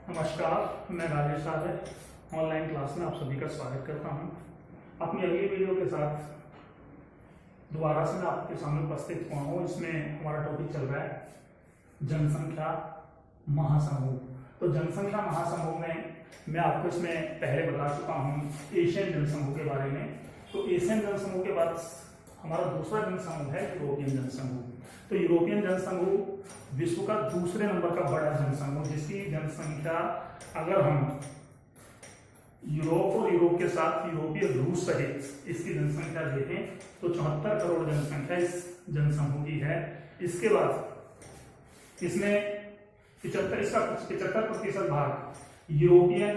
नमस्कार, मैं राजेश साहब ऑनलाइन क्लास में आप सभी का स्वागत करता हूं। अपनी अगली वीडियो के साथ दोबारा से मैं आपके सामने उपस्थित हुआ हूं। इसमें हमारा टॉपिक चल रहा है जनसंख्या महासमूह। तो जनसंख्या महासमूह में मैं आपको इसमें पहले बता चुका हूँ एशियन जनसमूह के बारे में। तो एशियन जनसमूह के बाद हमारा दूसरा जनसमूह है यूरोपियन जनसमूह। तो यूरोपियन जनसमूह विश्व का दूसरे नंबर का बड़ा जनसमूह, जिसकी जनसंख्या अगर हम यूरोप और यूरोप के साथ यूरोपीय रूस सहित इसकी जनसंख्या देखें तो 74 करोड़ जनसंख्या इस जनसमूह की है। इसके बाद इसमें 75% भाग यूरोपियन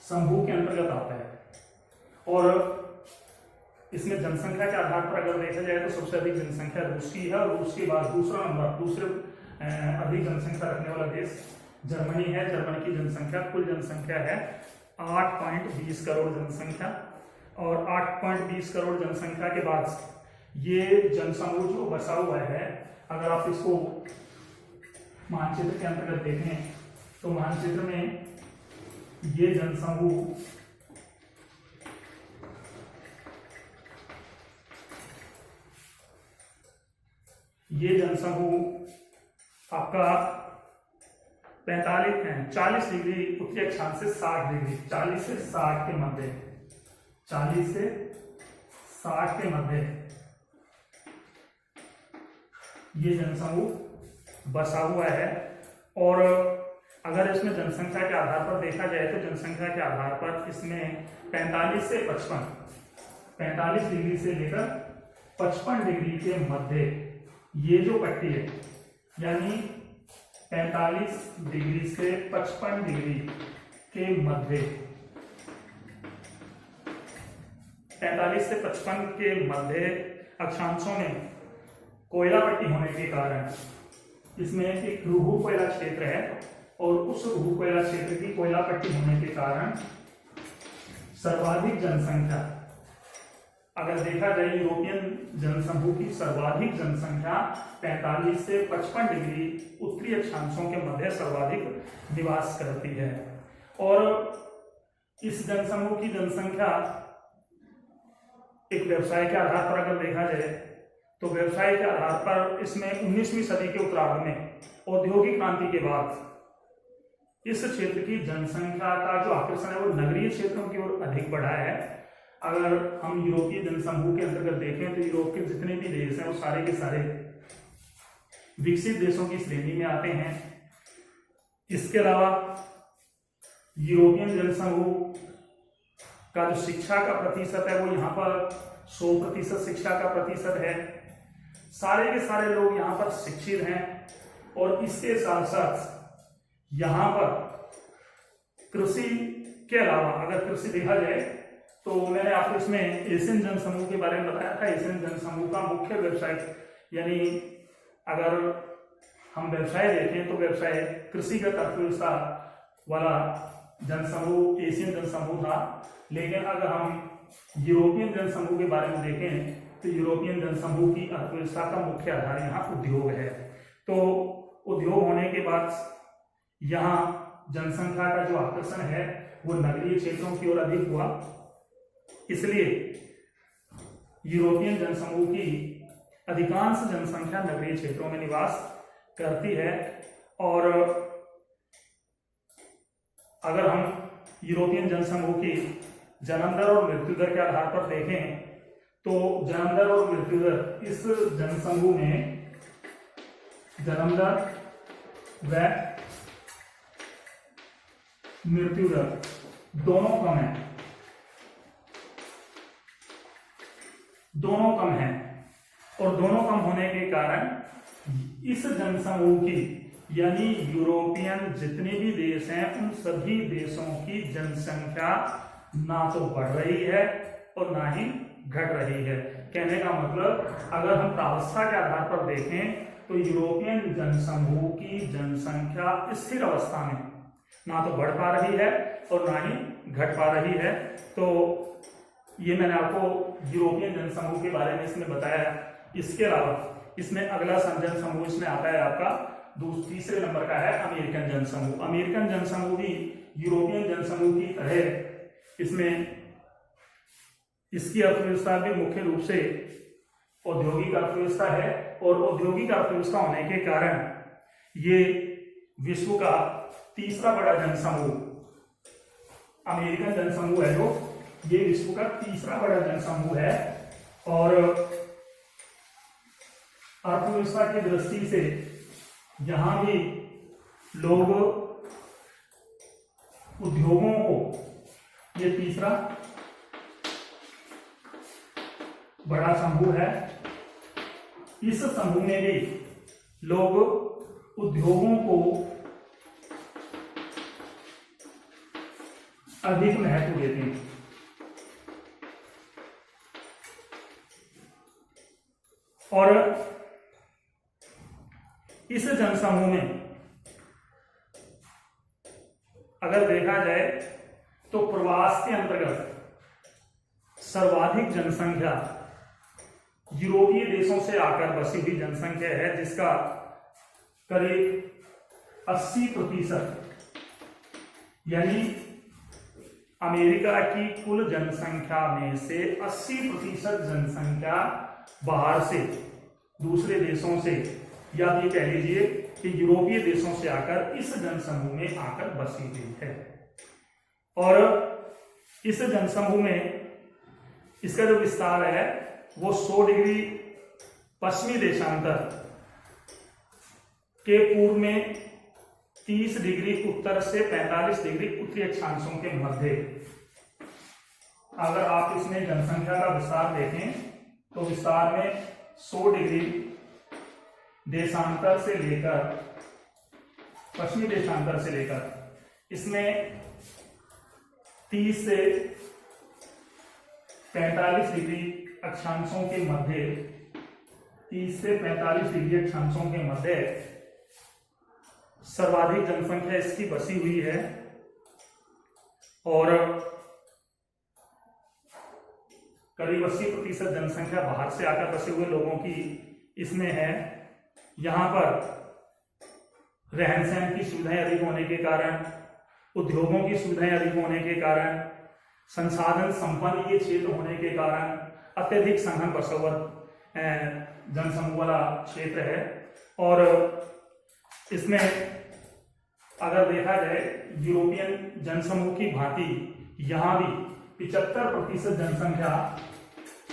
समूह के अंतर्गत आता है। और इसमें जनसंख्या के आधार पर अगर देखा जाए तो सबसे अधिक जनसंख्या रूस की है और रूस के बाद दूसरे अधिक जनसंख्या रखने वाला देश जर्मनी है। जर्मनी की जनसंख्या कुल जनसंख्या है 8.20 करोड़ जनसंख्या। और 8.20 करोड़ जनसंख्या के बाद ये जनसमूह जो बसा हुआ है, अगर आप इसको मानचित्र के अंतर्गत देखें तो मानचित्र में ये जनसमूह आपका 40 डिग्री उत्तरी अक्षांश से 60 डिग्री 40 से 60 के मध्य 40 से 60 के मध्य ये जनसमूह बसा हुआ है। और अगर इसमें जनसंख्या के आधार पर देखा जाए तो जनसंख्या के आधार पर इसमें 45 से 55 45 डिग्री से लेकर 55 डिग्री के मध्य ये जो पट्टी है, यानी 45 डिग्री से 55 डिग्री के मध्य 45 से 55 के मध्य अक्षांशों में कोयला पट्टी होने के कारण इसमें एक रुहु कोयला क्षेत्र है और उस रुहु कोयला क्षेत्र की कोयला पट्टी होने के कारण सर्वाधिक जनसंख्या, अगर देखा जाए यूरोपियन जनसमूह की सर्वाधिक जनसंख्या 45 से 55 डिग्री उत्तरी अक्षांशों के मध्य सर्वाधिक निवास करती है। और इस जनसमूह की जनसंख्या एक व्यवसाय के आधार पर अगर देखा जाए तो व्यवसाय के आधार पर इसमें 19वीं सदी के उत्तरार्ध में औद्योगिक क्रांति के बाद इस क्षेत्र की जनसंख्या का जो आकर्षण है वो नगरीय क्षेत्रों की ओर अधिक बढ़ा है। अगर हम यूरोपीय जनसमूह के अंतर्गत देखें तो यूरोप के जितने भी देश हैं वो सारे के सारे विकसित देशों की श्रेणी में आते हैं। इसके अलावा यूरोपियन जनसमूह का जो शिक्षा का प्रतिशत है वो यहाँ पर 100% शिक्षा का प्रतिशत है। सारे के सारे लोग यहाँ पर शिक्षित हैं। और इसके साथ साथ यहाँ पर कृषि के अलावा अगर कृषि देखा जाए तो मैंने आपको इसमें एशियन जनसमूह के बारे में बताया था। एशियन जनसमूह का मुख्य व्यवसाय, यानी अगर हम व्यवसाय देखें तो व्यवसाय कृषिगत अर्थव्यवस्था वाला जनसमूह एशियन जनसमूह था। लेकिन अगर हम यूरोपियन जनसमूह के बारे में देखें तो यूरोपियन जनसमूह की अर्थव्यवस्था का मुख्य आधार यहाँ उद्योग है। तो उद्योग होने के बाद यहाँ जनसंख्या का जो आकर्षण है वो नगरीय क्षेत्रों की ओर अधिक हुआ। इसलिए यूरोपियन जनसमूह की अधिकांश जनसंख्या नगरीय क्षेत्रों में निवास करती है। और अगर हम यूरोपियन जनसमूह की जन्म दर और मृत्यु दर के आधार पर देखें तो जन्म दर और मृत्यु दर इस जनसमूह में जन्म दर व मृत्यु दर दोनों कम है, दोनों कम है। और दोनों कम होने के कारण इस जनसमूह की, यानी यूरोपियन जितने भी देश हैं उन सभी देशों की जनसंख्या ना तो बढ़ रही है और ना ही घट रही है। कहने का मतलब अगर हम प्रावस्था के आधार पर देखें तो यूरोपियन जनसमूह की जनसंख्या स्थिर अवस्था में ना तो बढ़ पा रही है और ना ही घट पा रही है। तो ये मैंने आपको यूरोपियन जनसमूह के बारे में इसमें बताया। इसके अलावा इसमें अगला जनसमूह इसमें आता है आपका तीसरे नंबर का है अमेरिकन जनसमूह। अमेरिकन जनसमूह भी यूरोपियन जनसमूह की तरह इसमें इसकी अर्थव्यवस्था भी मुख्य रूप से औद्योगिक अर्थव्यवस्था है, और औद्योगिक अर्थव्यवस्था होने के कारण ये विश्व का तीसरा बड़ा जनसमूह अमेरिकन जनसमूह है, जो ये विश्व का तीसरा बड़ा जनसमूह है। और अर्थव्यवस्था की दृष्टि से यहां भी लोग उद्योगों को, ये तीसरा बड़ा समूह है, इस समूह में भी लोग उद्योगों को अधिक महत्व देते हैं। और इस जनसमूह में अगर देखा जाए तो प्रवास के अंतर्गत सर्वाधिक जनसंख्या यूरोपीय देशों से आकर बसी हुई जनसंख्या है, जिसका करीब 80%, यानी अमेरिका की कुल जनसंख्या में से 80% जनसंख्या बाहर से, दूसरे देशों से, या भी कह लीजिए कि यूरोपीय देशों से आकर इस जनसमूह में आकर बसी हुई है। और इस जनसमूह में इसका जो विस्तार है वो 100 डिग्री पश्चिमी देशांतर के पूर्व में 30 डिग्री उत्तर से 45 डिग्री उत्तरी अक्षांशों के मध्य। अगर आप इसमें जनसंख्या का विस्तार देखें तो विस्तार में 100 डिग्री देशांतर से लेकर, पश्चिमी देशांतर से लेकर इसमें 30 से 45 डिग्री अक्षांशों के मध्य, 30 से 45 डिग्री अक्षांशों के मध्य सर्वाधिक जनसंख्या इसकी बसी हुई है। और करीब 80% जनसंख्या बाहर से आकर बसे हुए लोगों की इसमें है। यहाँ पर रहन सहन की सुविधाएं अधिक होने के कारण, उद्योगों की सुविधाएं अधिक होने के कारण, संसाधन संपन्न ये क्षेत्र होने के कारण अत्यधिक संघन बसा हुआ जनसमूह वाला क्षेत्र है। और इसमें अगर देखा जाए यूरोपियन जनसमूह की भांति यहाँ भी 75% जनसंख्या,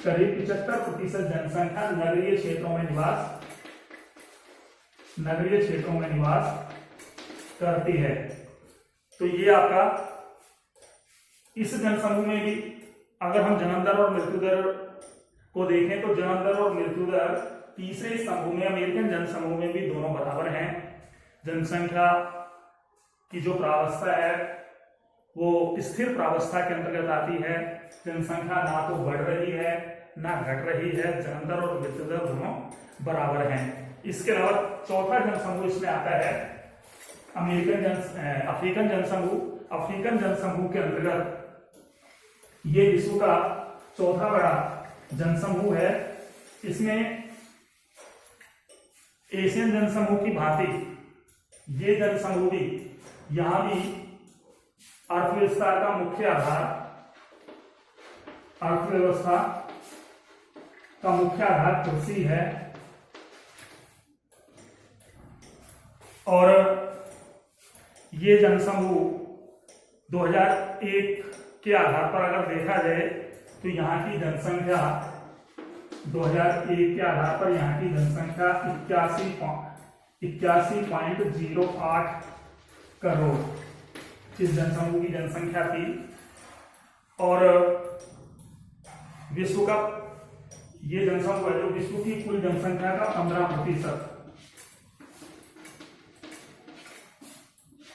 करीब 75% जनसंख्या नगरीय क्षेत्रों में निवास करती है। तो ये आपका इस जनसमूह में भी अगर हम जन्म दर और मृत्यु दर को देखें तो जन्म दर और मृत्यु दर तीसरे समूह में, अमेरिकन जनसमूह में भी दोनों बराबर हैं। जनसंख्या की जो प्रावस्था है वो स्थिर प्रावस्था के अंतर्गत आती है। जनसंख्या ना तो बढ़ रही है ना घट रही है, जन्म दर और मृत्यु दर दोनों बराबर हैं। इसके अलावा चौथा जनसमूह इसमें आता है अफ्रीकन जनसमूह। अफ्रीकन जनसमूह के अंतर्गत ये विश्व का चौथा बड़ा जनसमूह है। इसमें एशियन जनसमूह की भांति ये जनसमूह भी, यहां भी अर्थव्यवस्था का मुख्य आधार, अर्थव्यवस्था का मुख्य आधार कृषि है। और ये जनसमूह 2001 के आधार पर अगर देखा जाए तो यहाँ की जनसंख्या 2001 के आधार पर यहाँ की जनसंख्या 81.08 करोड़ इस जनसमूह की जनसंख्या थी। और विश्व का ये जनसमूह है जो विश्व की कुल जनसंख्या का 15%,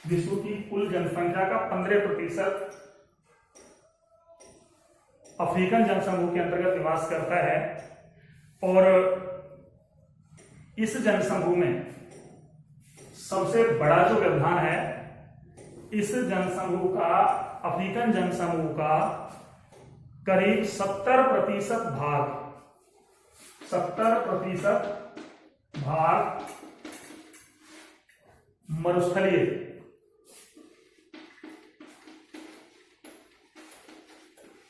विश्व की कुल जनसंख्या का 15% अफ्रीकन जनसमूह के अंतर्गत निवास करता है। और इस जनसमूह में सबसे बड़ा जो व्यवधान है, इस जनसमूह का, अफ्रीकन जनसमूह का करीब 70% भाग मरुस्थलीय,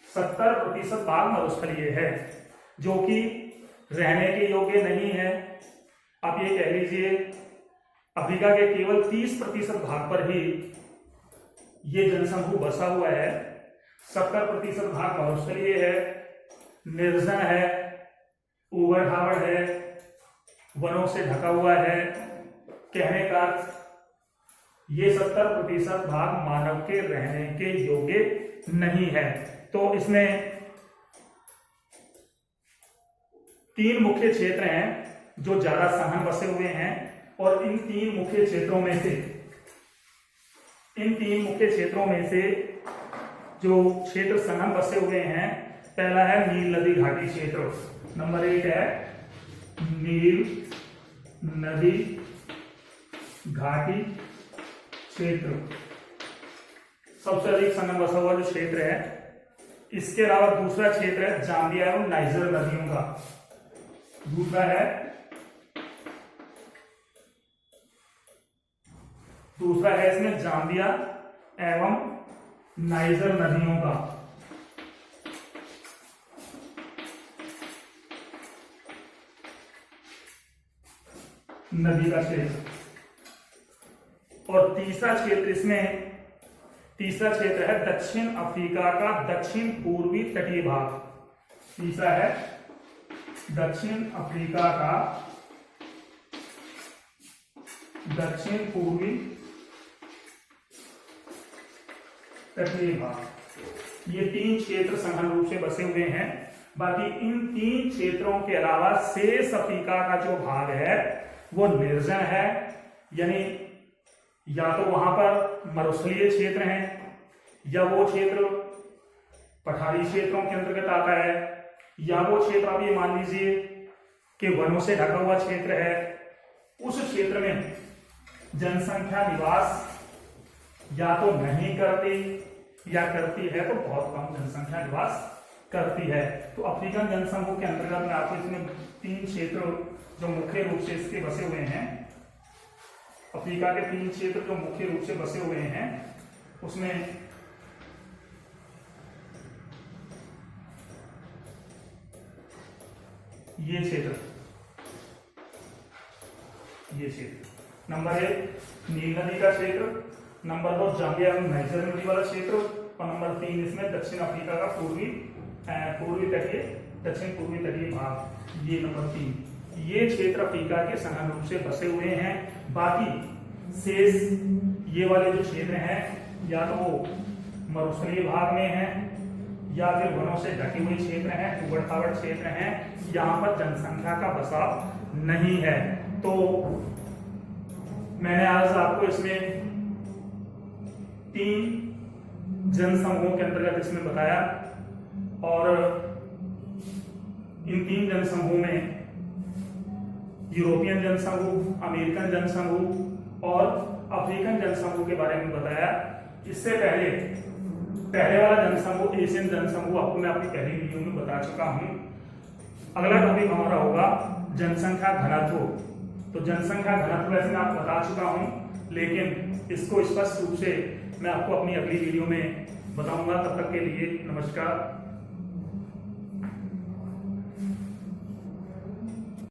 70% भाग मरुस्थलीय है, जो कि रहने के योग्य नहीं है। आप ये कह लीजिए अफ्रीका के केवल 30% भाग पर ही ये जनसमूह बसा हुआ है। 70% भाग मरुस्थलीय है, निर्जन है, उबड़ खाबड़ है, वनों से ढका हुआ है। कहने का ये 70% भाग मानव के रहने के योग्य नहीं है। तो इसमें 3 मुख्य क्षेत्र हैं जो ज्यादा सघन बसे हुए हैं, और इन 3 मुख्य क्षेत्रों में से जो क्षेत्र सघन बसे हुए हैं, पहला है नील नदी घाटी क्षेत्र। नंबर 1 है नील नदी घाटी क्षेत्र, सबसे अधिक सघन बसा हुआ जो क्षेत्र है। इसके अलावा दूसरा क्षेत्र है जाम्बिया एवं नाइजर नदियों का। दूसरा है इसमें जाम्बिया एवं नाइजर नदियों का। नदी का क्षेत्र। और तीसरा क्षेत्र है दक्षिण अफ्रीका का दक्षिण पूर्वी तटीय भाग। तीसरा है दक्षिण अफ्रीका का दक्षिण पूर्वी तटीय भाग। ये 3 क्षेत्र सघन रूप से बसे हुए हैं। बाकी इन 3 क्षेत्रों के अलावा शेष अफ्रीका का जो भाग है वो निर्जन है, यानी या तो वहां पर मरुस्थलीय क्षेत्र हैं, या वो क्षेत्र पठारी क्षेत्रों के अंतर्गत आता है, या वो क्षेत्र आप ये मान लीजिए कि वनों से ढका हुआ क्षेत्र है। उस क्षेत्र में जनसंख्या निवास या तो नहीं करती, या करती है तो बहुत कम जनसंख्या निवास करती है। तो अफ्रीकन जनसमूह के अंतर्गत में आपको इसमें 3 क्षेत्र जो मुख्य रूप से इसके बसे हुए हैं, अफ्रीका के 3 क्षेत्र जो मुख्य रूप से बसे हुए हैं, उसमें ये क्षेत्र नंबर 1 नील नदी का क्षेत्र, नंबर 2 जाम्बिया एवं नाइजर नदी वाला क्षेत्र, और नंबर 3 इसमें दक्षिण अफ्रीका का दक्षिण पूर्वी तटीय भाग। ये नंबर 3 ये क्षेत्र अफ्रीका के सघन रूप से बसे हुए हैं। बाकी शेष ये वाले जो क्षेत्र हैं, या तो वो मरुस्थलीय भाग में हैं, या फिर वनों से ढके हुए क्षेत्र हैं, उबड़ खाबड़ क्षेत्र हैं, यहाँ पर जनसंख्या का बसाव नहीं है। तो मैंने आज आपको इसमें 3 जनसमूहों के अंतर्गत इसमें बताया, और इन 3 जनसमूह में यूरोपियन जनसमूह, अमेरिकन जनसमूह और अफ्रीकन जनसमूह के बारे में बताया। इससे पहले वाला जनसमूह एशियन जनसमूह आपको मैं अपनी पहली वीडियो में बता चुका हूं। अगला टॉपिक हमारा होगा जनसंख्या घनत्व। तो जनसंख्या घनत्व वैसे मैं आपको बता चुका हूं, लेकिन इसको स्पष्ट रूप से मैं आपको अपनी अगली वीडियो में बताऊंगा। तब तक के लिए नमस्कार।